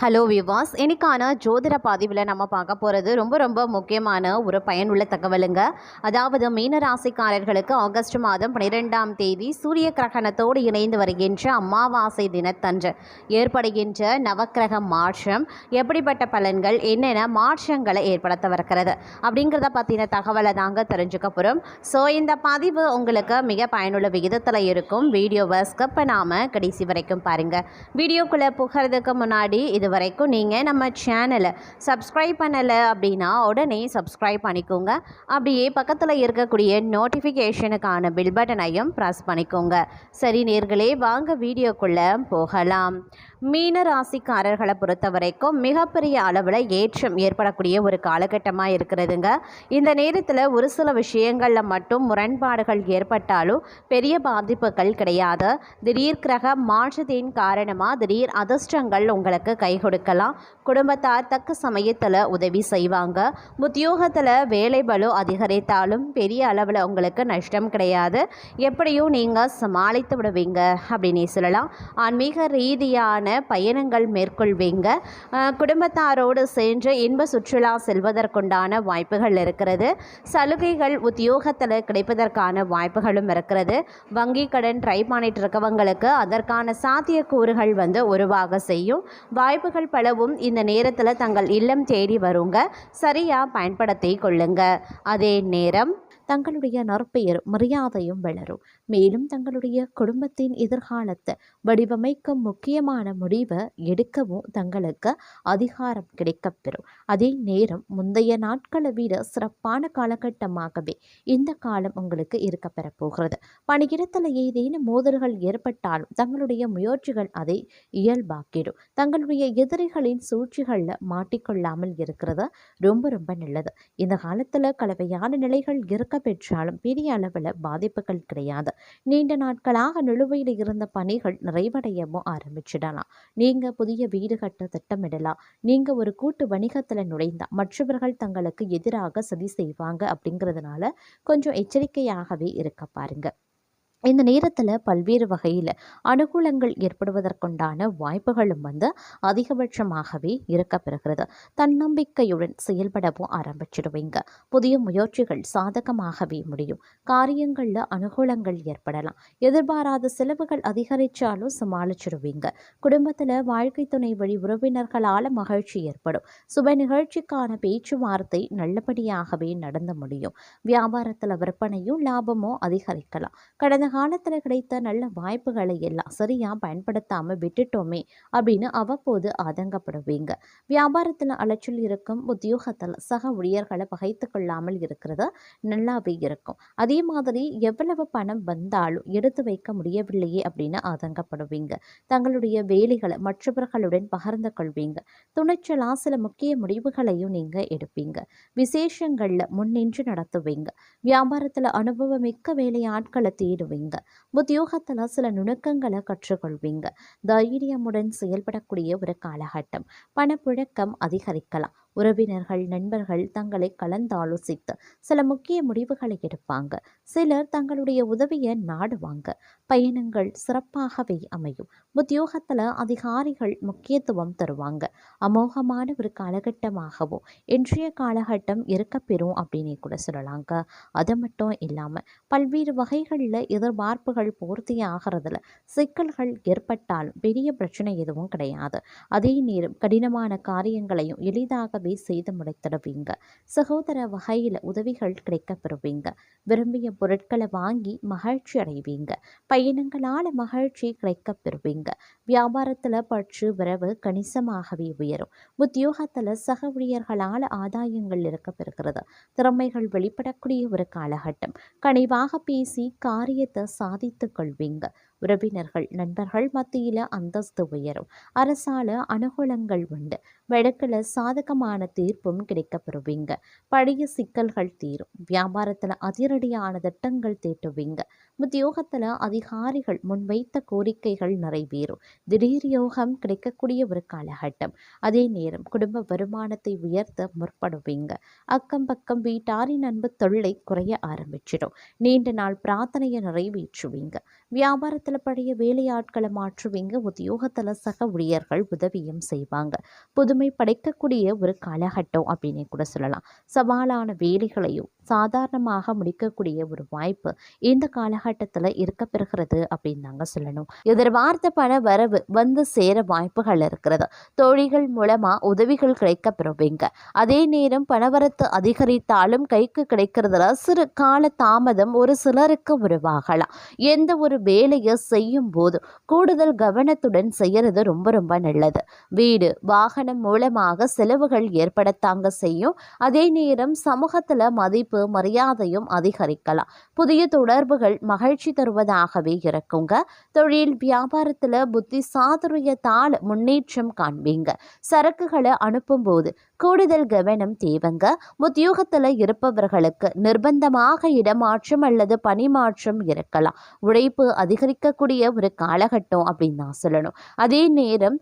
Hello விவாஸ், இன்னைக்கான ஜோதிட பதிவில் நம்ம பார்க்க போகிறது ரொம்ப முக்கியமான ஒரு பயனுள்ள தகவலுங்க. அதாவது மீன ராசிக்காரர்களுக்கு ஆகஸ்ட் மாதம் 12ஆம் தேதி சூரிய கிரகணத்தோடு இணைந்து வருகின்ற அமாவாசை தினத்தன்று ஏற்படுகின்ற நவக்கிரக மாற்றம் எப்படிப்பட்ட பலன்கள், என்னென்ன மாற்றங்களை ஏற்படுத்தவிருக்கிறது அப்படிங்கிறத பற்றின தகவலை தாங்க தெரிஞ்சுக்க போகிறோம். ஸோ இந்த பதிவு உங்களுக்கு மிக பயனுள்ள விகிதத்தில் இருக்கும். வீடியோவை ஸ்கிப் பண்ணாமல் கடைசி வரைக்கும் பாருங்கள். வீடியோக்குள்ளே புகிறதுக்கு முன்னாடி இது வரைக்கும் நீங்கள் நம்ம சேனலை சப்ஸ்கிரைப் பண்ணலை அப்படின்னா உடனே சப்ஸ்கிரைப் பண்ணிக்கோங்க. அப்படியே பக்கத்தில் இருக்கக்கூடிய நோட்டிஃபிகேஷனுக்கான பில் பட்டனையும் ப்ரெஸ் பண்ணிக்கோங்க. சரி நேர்களே, வாங்க வீடியோக்குள்ளே போகலாம். மீன ராசிக்காரர்களை பொறுத்த வரைக்கும் மிகப்பெரிய அளவில் ஏற்றம் ஏற்படக்கூடிய ஒரு காலகட்டமாக இருக்கிறதுங்க. இந்த நேரத்தில் ஒரு சில விஷயங்களில் மட்டும் முரண்பாடுகள் ஏற்பட்டாலும் பெரிய பாதிப்புகள் கிடையாது. திடீர் கிரக மாற்றத்தின் காரணமாக திடீர் அதிர்ஷ்டங்கள் உங்களுக்கு கை கொடுக்கலாம். குடும்பத்தார் தக்க சமயத்தில் உதவி செய்வாங்க. உத்தியோகத்தில் வேலை பளு அதிகரித்தாலும் பெரிய அளவில் உங்களுக்கு நஷ்டம் கிடையாது. எப்படியும் நீங்கள் சமாளித்து விடுவீங்க அப்படின்னு சொல்லலாம். ஆன்மீக ரீதியான பயணங்கள் மேற்கொள்வீங்க. குடும்பத்தாரோடு சென்று இன்ப சுற்றுலா செல்வதற்குண்டான வாய்ப்புகள் இருக்கிறது. சலுகைகள் உத்தியோகத்தில் கிடைப்பதற்கான வாய்ப்புகளும் இருக்கிறது. வங்கி கடன் ட்ரை பண்ணிட்டு இருக்கவங்களுக்கு அதற்கான சாத்தியக்கூறுகள் உருவாக செய்யும். வாய்ப்புகள் பலவும் இந்த நேரத்தில் தங்கள் இல்லம் தேடி வருங்க. சரியாக பயன்படுத்தி கொள்ளுங்க. அதே நேரம் தங்களுடைய நற்பெயர் மரியாதையும் வளரும். மேலும் தங்களுடைய குடும்பத்தின் எதிர்காலத்தை வடிவமைக்கும் முக்கியமான முடிவை எடுக்கவும் தங்களுக்கு அதிகாரம் கிடைக்கப்பெறும். அதே நேரம் முந்தைய நாட்களை விட சிறப்பான காலகட்டமாகவே இந்த காலம் உங்களுக்கு இருக்கப்பெற போகிறது. பணியிடத்தில் ஏதேனும் மோதல்கள் ஏற்பட்டாலும் தங்களுடைய முயற்சிகள் அதை இயல்பாக்கிடும். தங்களுடைய எதிரிகளின் சூழ்ச்சிகளில் மாட்டிக்கொள்ளாமல் இருக்கிறது ரொம்ப நல்லது. இந்த காலத்தில் கலவையான நிலைகள் இருக்க பெற்றாலும் பெரிய அளவில் பாதிப்புகள் கிடையாது. நீண்ட நாட்களாக நிலுவையில் இருந்த பணிகள் நிறைவடையவும் ஆரம்பிச்சிடலாம். நீங்க புதிய வீடு கட்ட திட்டமிடலாம். நீங்க ஒரு கூட்டு வணிகத்தில் நுழைந்தா மற்றவர்கள் தங்களுக்கு எதிராக சதி செய்வாங்க. அப்படிங்கிறதுனால கொஞ்சம் எச்சரிக்கையாகவே இருக்க பாருங்க. இந்த நேரத்தில் பல்வேறு வகையில் அனுகூலங்கள் ஏற்படுவதற்குண்டான வாய்ப்புகளும் அதிகபட்சமாகவே இருக்கப்பெறுகிறது. தன்னம்பிக்கையுடன் செயல்படவும் ஆரம்பிச்சிடுவீங்க. புதிய முயற்சிகள் சாதகமாகவே முடியும். காரியங்களில் அனுகூலங்கள் ஏற்படலாம். எதிர்பாராத செலவுகள் அதிகரித்தாலும் சமாளிச்சிடுவீங்க. குடும்பத்தில் வாழ்க்கை துணை வழி உறவினர்களால் மகிழ்ச்சி ஏற்படும். சுப நிகழ்ச்சிக்கான பேச்சுவார்த்தை நல்லபடியாகவே நடந்து முடியும். வியாபாரத்தில் விற்பனையும் லாபமும் அதிகரிக்கலாம். கடந்த காலத்தில் கிடைத்த நல்ல வாய்ப்புகளை எல்லாம் சரியாக பயன்படுத்தாமல் விட்டுட்டோமே அப்படின்னு அவ்வப்போது ஆதங்கப்படுவீங்க. வியாபாரத்தில் அலைச்சல் இருக்கும். உத்தியோகத்தில் சக ஊழியர்களை பகைத்து கொள்ளாமல் இருக்கிறது நல்லாவே இருக்கும். அதே மாதிரி எவ்வளவு பணம் வந்தாலும் எடுத்து வைக்க முடியவில்லையே அப்படின்னு ஆதங்கப்படுவீங்க. தங்களுடைய வேலைகளை மற்றவர்களுடன் பகிர்ந்து கொள்வீங்க. துணிச்சலா சில முக்கிய முடிவுகளையும் நீங்கள் எடுப்பீங்க. விசேஷங்களில் முன்னின்று நடத்துவீங்க. வியாபாரத்தில் அனுபவமிக்க வேலையாட்களை தேடுவீங்க. உத்தியோகத்தில் சில நுணுக்கங்களை கற்றுக்கொள்வீங்க. தைரியமுடன் செயல்படக்கூடிய ஒரு காலகட்டம். பணப்புழக்கம் அதிகரிக்கலாம். உறவினர்கள் நண்பர்கள் தங்களை கலந்தாலோசித்து சில முக்கிய முடிவுகளை எடுப்பாங்க. சிலர் தங்களுடைய உதவியை நாடுவாங்க. பயணங்கள் சிறப்பாகவே அமையும். உத்தியோகத்தில் அதிகாரிகள் முக்கியத்துவம் தருவாங்க. அமோகமான ஒரு காலகட்டமாகவும் இன்றைய காலகட்டம் இருக்கப்பெறும் அப்படின்னு கூட சொல்லலாங்க. அது மட்டும் இல்லாமல் பல்வேறு வகைகளில் எதிர்பார்ப்புகள் பூர்த்தி ஆகிறதுல சிக்கல்கள் ஏற்பட்டாலும் பெரிய பிரச்சனை எதுவும் கிடையாது. அதே நேரம் கடினமான காரியங்களையும் எளிதாகவே செய்து முடித்திடுவீங்க. சகோதர வகையில் உதவிகள் கிடைக்கப்பெறுவீங்க. விரும்பிய பொருட்களை வாங்கி மகிழ்ச்சி அடைவீங்க. பயணங்களால் மகிழ்ச்சி கிடைக்கப்பெறுவீங்க. வியாபாரத்தில் பற்று வரவு கணிசமாகவே உயரும். உத்தியோகத்தில் சக ஊழியர்களால் ஆதாயங்கள் இருக்கப்பெறுகிறது. திறமைகள் வெளிப்படக்கூடிய ஒரு காலகட்டம். கனிவாக பேசி காரியத்தை சாதித்துக் கொள்வீங்க. உறவினர்கள் நண்பர்கள் மத்தியில் அந்தஸ்து உயரும். அரசால அனுகூலங்கள் உண்டு. வழக்கில் சாதகமான தீர்ப்பும் கிடைக்கப்பெறுவீங்க. பழைய சிக்கல்கள் தீரும். வியாபாரத்தில் அதிரடியான திட்டங்கள் தீட்டுவீங்க. உத்தியோகத்தில் அதிகாரிகள் முன்வைத்த கோரிக்கைகள் நிறைவேறும். திடீர் யோகம் கிடைக்கக்கூடிய ஒரு காலகட்டம். அதே நேரம் குடும்ப வருமானத்தை உயர்த்த முற்படுவீங்க. அக்கம் பக்கம் வீட்டாரின் அன்பு தொல்லை குறைய ஆரம்பிச்சிடும். நீண்ட நாள் பிரார்த்தனையை நிறைவேற்றுவீங்க. வியாபாரத்தில் பழைய வேலையாட்களை மாற்றுவீங்க. உத்தியோகத்தில் சக ஊழியர்கள் உதவியும் செய்வாங்க. புதுமை படைக்கக்கூடிய ஒரு காலகட்டம் அப்படின்னு கூட சொல்லலாம். சவாலான வேலைகளையும் சாதாரணமாக முடிக்கக்கூடிய ஒரு வாய்ப்பு இந்த காலகட்டத்தில் இருக்க பெறுகிறது அப்படின்னு தாங்க சொல்லணும். எதிர்பார்த்த பண வரவு வந்து சேர வாய்ப்புகள் இருக்கிறது. தொழில்கள் மூலமா உதவிகள் கிடைக்க பெறுவீங்க. அதே நேரம் பணவரத்து அதிகரித்தாலும் கைக்கு கிடைக்கிறதுல சிறு கால தாமதம் ஒரு சிலருக்கு உருவாகலாம். எந்த ஒரு வேலையை செய்யும் போது கூடுதல் கவனத்துடன் செய்யறது ரொம்ப ரொம்ப நல்லது. வீடு வாகனம் மூலமாக செலவுகள் ஏற்படத்தாங்க செய்யும். அதே நேரம் சமூகத்துல மதிப்பு மரியாதையும் அதிகரிக்கலாம். புதிய தொடர்புகள் மகிழ்ச்சி தருவதாகவே இருக்குங்க. தொழில் வியாபாரத்துல புத்தி சாதுரியத்தால் முன்னேற்றம் காண்பீங்க. சரக்குகளை அனுப்பும் போது கூடுதல் கவனம் தேவைங்க. உத்தியோகத்துல இருப்பவர்களுக்கு நிர்பந்தமாக இடமாற்றம் அல்லது பணிமாற்றம் இருக்கலாம். உழைப்பு அதிகரிக்கக்கூடிய ஒரு காலகட்டம் அப்படின்னு தான் சொல்லணும். அதே நேரம்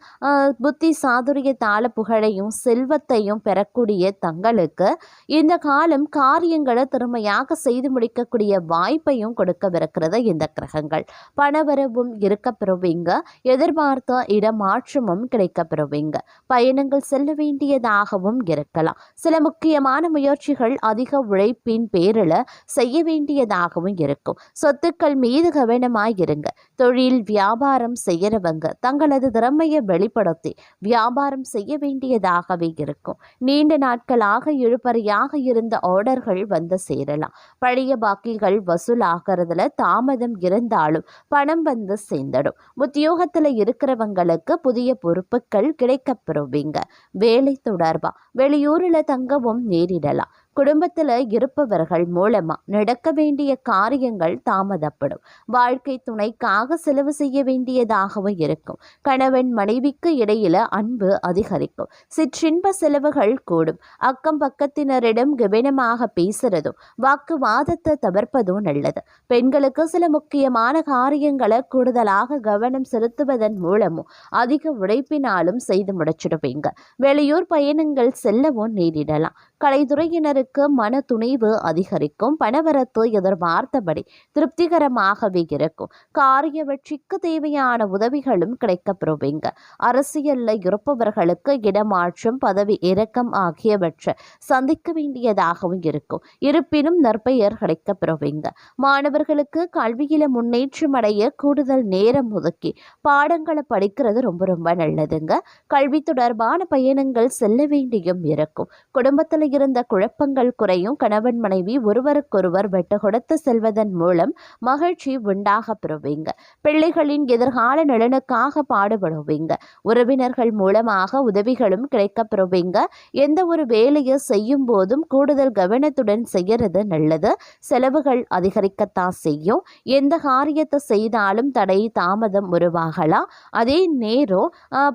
புத்தி சாதுரியத்தால புகழையும் செல்வத்தையும் பெறக்கூடிய தங்களுக்கு இந்த காலம் காரியங்களை திறமையாக செய்து முடிக்கக்கூடிய வாய்ப்பையும் கொடுக்கவிருக்கிறது இந்த கிரகங்கள். பணவரவும் இருக்க பெறுவீங்க. எதிர்பார்த்த இடமாற்றமும் கிடைக்க பெறுவீங்க. பயணங்கள் செல்ல வேண்டியதாகவும் இருக்கலாம். சில முக்கியமான முயற்சிகள் அதிக உழைப்பின் பேரில் செய்ய வேண்டியதாகவும் இருக்கும். சொத்துக்கள் மீது கவனமாய் இருங்க. தொழில் வியாபாரம் செய்யறவங்க தங்களது திறமையை வெளிப்படுத்தி வியாபாரம் செய்ய வேண்டியதாகவே இருக்கும். நீண்ட நாட்களாக இழுபறியாக இருந்த ஆர்டர்கள் வந்து சேரலாம். பழைய பாக்கிகள் வசூலாகிறதுல தாமதம் இருந்தாலும் பணம் வந்து சேர்ந்துடும். உத்தியோகத்தில் இருக்கிறவங்களுக்கு புதிய பொறுப்புகள் கிடைக்க பெறுவீங்க. வேலை தொடர்பா வெளியூரில் தங்கவும் நேரிடலாம். குடும்பத்தில் இருப்பவர்கள் மூலமா நடக்க வேண்டிய காரியங்கள் தாமதப்படும். வாழ்க்கை துணைக்காக செலவு செய்ய வேண்டியதாகவும் இருக்கும். கணவன் மனைவிக்கு இடையில அன்பு அதிகரிக்கும். சிற்றின்ப செலவுகள் கூடும். அக்கம் பக்கத்தினரிடம் கவனமாக பேசுறதும் வாக்குவாதத்தை தவிர்ப்பதும் நல்லது. பெண்களுக்கு சில முக்கியமான காரியங்களை கூடுதலாக கவனம் செலுத்துவதன் மூலமும் அதிக உழைப்பினாலும் செய்து முடிச்சிடுவீங்க. வெளியூர் பயணங்கள் செல்லவும் நேரிடலாம். கலைத்துறையினருக்கு மன துணிவு அதிகரிக்கும். பணவரத்து எதிர்பார்த்தபடி திருப்திகரமாகவே இருக்கும். காரிய வெற்றிக்கு தேவையான உதவிகளும் கிடைக்க பெறுவீங்க. அரசியல்ல இருப்பவர்களுக்கு இடமாற்றம் பதவி இறக்கம் ஆகியவற்றை சந்திக்க வேண்டியதாகவும் இருக்கும். இருப்பினும் நற்பெயர் கிடைக்க பெறுவீங்க. மாணவர்களுக்கு கல்வியில முன்னேற்றம் அடைய கூடுதல் நேரம் ஒதுக்கி பாடங்களை படிக்கிறது ரொம்ப ரொம்ப நல்லதுங்க. கல்வி தொடர்பான பயணங்கள் செல்ல வேண்டியும் இருக்கும். குடும்பத்தில் இருந்த குழப்பங்கள் குறையும். கணவன் மனைவி ஒருவருக்கொருவர் வெட்டு கொடுத்து செல்வதன் மூலம் மகிழ்ச்சி உண்டாக பெறுவீங்க. பிள்ளைகளின் எதிர்கால நலனுக்காக பாடுபடுவீங்க. உறவினர்கள் மூலமாக உதவிகளும் கிடைக்க பெறுவீங்க. எந்த ஒரு வேலையை செய்யும் போதும் கூடுதல் கவனத்துடன் செய்யறது நல்லது. செலவுகள் அதிகரிக்கத்தான் செய்யும். எந்த காரியத்தை செய்தாலும் தடை தாமதம் உருவாகலாம். அதே நேரம்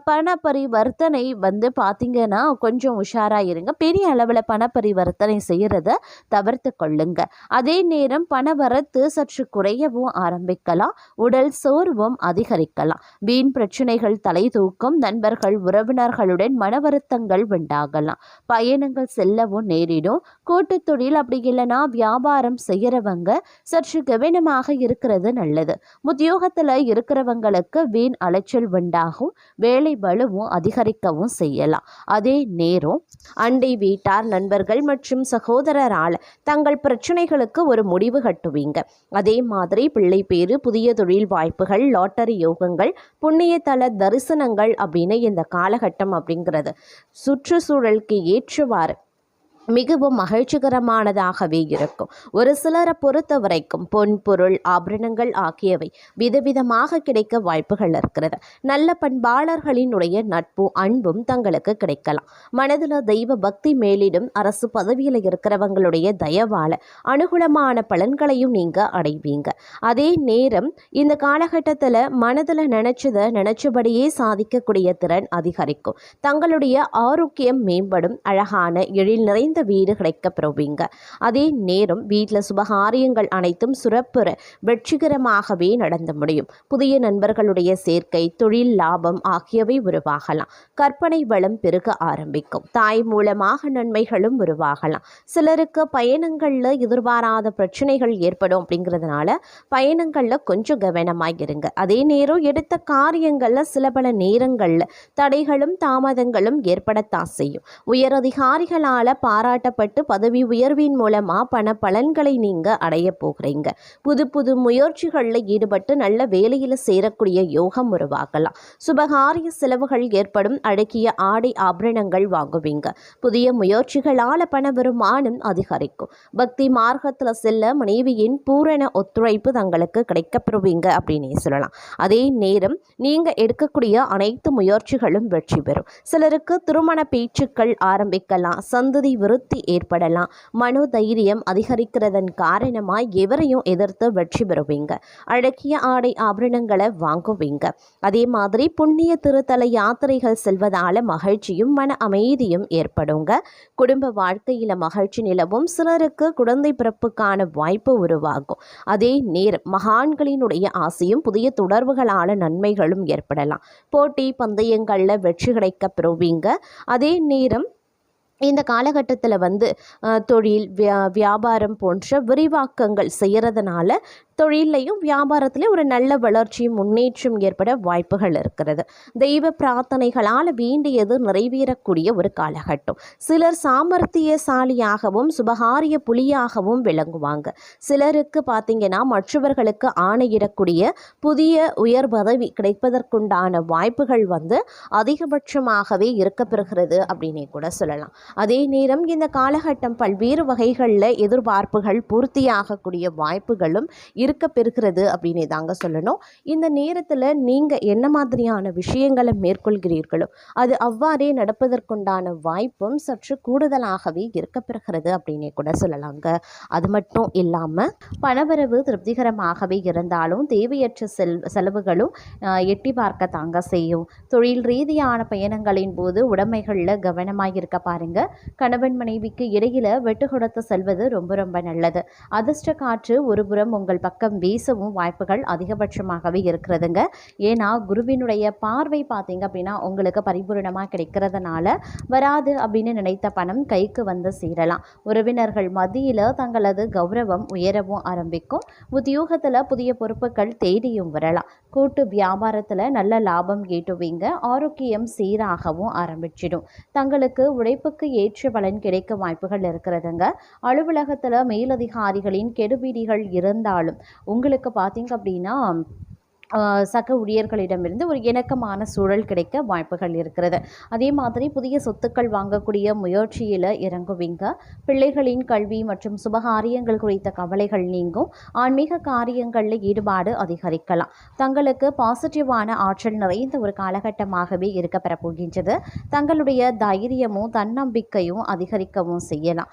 பண பரிவர்த்தனை பார்த்தீங்கன்னா கொஞ்சம் உஷாராக இருங்க. பெரிய அளவில் பண பரிவர்த்தனை செய்கிறத தவிர்த்து கொள்ளுங்க. அதே நேரம் பண வரத்து சற்று குறையவும் ஆரம்பிக்கலாம். உடல் சோர்வும் அதிகரிக்கலாம். வீண் பிரச்சனைகள் தலை தூக்கும். நண்பர்கள் உறவினர்களுடன் மன வருத்தங்கள் உண்டாகலாம். பயணங்கள் செல்லவும் நேரிடும். கூட்டு தொழில் அப்படி இல்லைன்னா வியாபாரம் செய்கிறவங்க சற்று கவனமாக இருக்கிறது நல்லது. உத்தியோகத்தில் இருக்கிறவங்களுக்கு வீண் அலைச்சல் உண்டாகும். வேலை பளுவும் அதிகரிக்கவும் செய்யலாம். அதே நேரம் அண்டை வீட்டார் நண்பர்கள் மற்றும் சகோதரரால் தங்கள் பிரச்சனைகளுக்கு ஒரு முடிவு கட்டுவீங்க. அதே மாதிரி பிள்ளை பேரு, புதிய தொழில் வாய்ப்புகள், லாட்டரி யோகங்கள், புண்ணிய தல தரிசனங்கள் அப்படின்னு இந்த காலகட்டம் அப்படிங்கிறது சுற்றுச்சூழலுக்கு ஏற்றவாறு மிகவும் மகிழ்ச்சிகரமானதாகவே இருக்கும். ஒரு சிலரை பொறுத்த வரைக்கும் பொன் பொருள் ஆபரணங்கள் ஆகியவை விதவிதமாக கிடைக்க வாய்ப்புகள் இருக்கிறது. நல்ல பண்பாளர்களினுடைய நட்பும் அன்பும் தங்களுக்கு கிடைக்கலாம். மனதில் தெய்வ பக்தி மேலிடும். அரசு பதவியில் இருக்கிறவங்களுடைய தயவால அனுகூலமான பலன்களையும் நீங்க அடைவீங்க. அதே நேரம் இந்த காலகட்டத்தில் மனதில் நினைச்சபடியே சாதிக்கக்கூடிய திறன் அதிகரிக்கும். தங்களுடைய ஆரோக்கியம் மேம்படும். அழகான எழில் நிறைந்த நிறைந்த வீடு கிடைக்கப் பெறுவீங்க. அதே நேரம் வீட்டில் சுபகாரியங்கள் அனைத்தும் சிறப்புற வெற்றிகரமாகவே நடந்து முடியும். புதிய நண்பர்களுடைய சேர்க்கை, தொழில் லாபம் ஆகியவை உருவாகலாம். கற்பனை வளம் பெருக ஆரம்பிக்கும். தாய் மூலமாக நன்மைகளும் உருவாகலாம். சிலருக்கு பயணங்களில் எதிர்பாராத பிரச்சனைகள் ஏற்படும். அப்படிங்கிறதுனால பயணங்களில் கொஞ்சம் கவனமாக இருங்க. அதே நேரம் எடுத்த காரியங்களில் சில பல நேரங்களில் தடைகளும் தாமதங்களும் ஏற்படத்தான் செய்யும். உயரதிகாரிகளால் பாராட்டப்பட்டு பதவி உயர்வின் மூலமாக பண பலன்களை நீங்கள் அடைய போகிறீங்க. புது புது முயற்சிகளில் ஈடுபட்டு நல்ல வேலையில் சேரக்கூடிய யோகம் உருவாகலாம். சுபகாரிய செலவுகள் ஏற்படும். அழகிய ஆடை ஆபரணங்கள் வாங்குவீங்க. புதிய முயற்சிகளால் பண வருமானம் அதிகரிக்கும். பக்தி மார்க்கத்தில் செல்ல மனைவியின் பூரண ஒத்துழைப்பு தங்களுக்கு கிடைக்கப்பெறுவீங்க அப்படின்னே சொல்லலாம். அதே நேரம் நீங்கள் எடுக்கக்கூடிய அனைத்து முயற்சிகளும் வெற்றி பெறும். சிலருக்கு திருமண பேச்சுக்கள் ஆரம்பிக்கலாம். சந்ததி விருத்தி ஏற்படலாம். மனோதைரியம் அதிகரிக்கிறதன் காரணமாக எவரையும் எதிர்த்து வெற்றி பெறுவீங்க. அழகிய ஆடை ஆபரணங்களை வாங்குவீங்க. அதே மாதிரி புண்ணிய திருத்தல யாத்திரைகள் செல்வதால மகிழ்ச்சியும் மன அமைதியும் ஏற்படுங்க. குடும்ப வாழ்க்கையில மகிழ்ச்சி நிலவும். சிலருக்கு குழந்தை பிறப்புக்கான வாய்ப்பு உருவாகும். அதே நேரம் மகான்களினுடைய ஆசையும் புதிய தொடர்புகளான நன்மைகளும் ஏற்படலாம். போட்டி பந்தயங்களில் வெற்றி கிடைக்க பெறுவீங்க. அதே நேரம் இந்த காலகட்டத்தில் தொழில் வியாபாரம் போன்ற விரிவாக்கங்கள் செய்கிறதுனால தொழிலையும் வியாபாரத்திலையும் ஒரு நல்ல வளர்ச்சியும் முன்னேற்றம் ஏற்பட வாய்ப்புகள் இருக்கிறது. தெய்வ பிரார்த்தனைகளால் வேண்டியது நிறைவேறக்கூடிய ஒரு காலகட்டம். சிலர் சாமர்த்தியசாலியாகவும் சுபகாரிய புலியாகவும் விளங்குவாங்க. சிலருக்கு பார்த்தீங்கன்னா மற்றவர்களுக்கு ஆணையிடக்கூடிய புதிய உயர் பதவி கிடைப்பதற்குண்டான வாய்ப்புகள் அதிகபட்சமாகவே இருக்கப்பெறுகிறது அப்படின்னே கூட சொல்லலாம். அதே நேரம் இந்த காலகட்டம் பல்வேறு வகைகளில் எதிர்பார்ப்புகள் பூர்த்தியாகக்கூடிய வாய்ப்புகளும் இருக்க பெறுகிறது அப்படின்னு தாங்க சொல்லணும். இந்த நேரத்தில் நீங்கள் என்ன மாதிரியான விஷயங்களை மேற்கொள்கிறீர்களோ அது அவ்வாறே நடப்பதற்குண்டான வாய்ப்பும் சற்று கூடுதலாகவே இருக்க பெறுகிறது அப்படின்னே கூட சொல்லலாங்க. அது மட்டும் இல்லாமல் பணவரவு திருப்திகரமாகவே இருந்தாலும் தேவையற்ற செலவுகளும் எட்டி பார்க்க தாங்க செய்யும். தொழில் ரீதியான பயணங்களின் போது உடைமைகளில் கவனமாக இருக்க பாருங்க. கணவன் மனைவிக்கு இடையில வெட்டு கொடுத்து செல்வது ரொம்ப ரொம்ப நல்லது. அதிர்ஷ்ட காற்று ஒருபுறம் உங்கள் பக்கம் வீசவும் வாய்ப்புகள் அதிகபட்சமாகவே இருக்கிறதுங்க. ஏன்னா குருவினுடைய பார்வை பார்த்தீங்க அப்படின்னா உங்களுக்கு பரிபூர்ணமாக கிடைக்கிறதுனால வராது அப்படின்னு நினைத்த பணம் கைக்கு சேரலாம். உறவினர்கள் மத்தியில் தங்களது கௌரவம் உயரவும் ஆரம்பிக்கும். உத்தியோகத்தில் புதிய பொறுப்புகள் தேடியும் வரலாம். கூட்டு வியாபாரத்தில் நல்ல லாபம் ஈட்டுவீங்க. ஆரோக்கியம் சீராகவும் ஆரம்பிச்சிடும். தங்களுக்கு உழைப்புக்கு ஏற்ற பலன் கிடைக்க வாய்ப்புகள் இருக்கிறதுங்க. அலுவலகத்தில் மேலதிகாரிகளின் கெடுபிடிகள் இருந்தாலும் உங்களுக்கு பார்த்தீங்க அப்படின்னா சக ஊழியர்களிடமிருந்து ஒரு இணக்கமான சூழல் கிடைக்க வாய்ப்புகள் இருக்கிறது. அதே மாதிரி புதிய சொத்துக்கள் வாங்கக்கூடிய முயற்சியில் இறங்குவீங்க. பிள்ளைகளின் கல்வி மற்றும் சுபகாரியங்கள் குறித்த கவலைகள் நீங்கும். ஆன்மீக காரியங்களில் ஈடுபாடு அதிகரிக்கலாம். தங்களுக்கு பாசிட்டிவான ஆற்றல் நிறைந்த ஒரு காலகட்டமாகவே இருக்க பெறப்போகின்றது. தங்களுடைய தைரியமும் தன்னம்பிக்கையும் அதிகரிக்கவும் செய்யலாம்.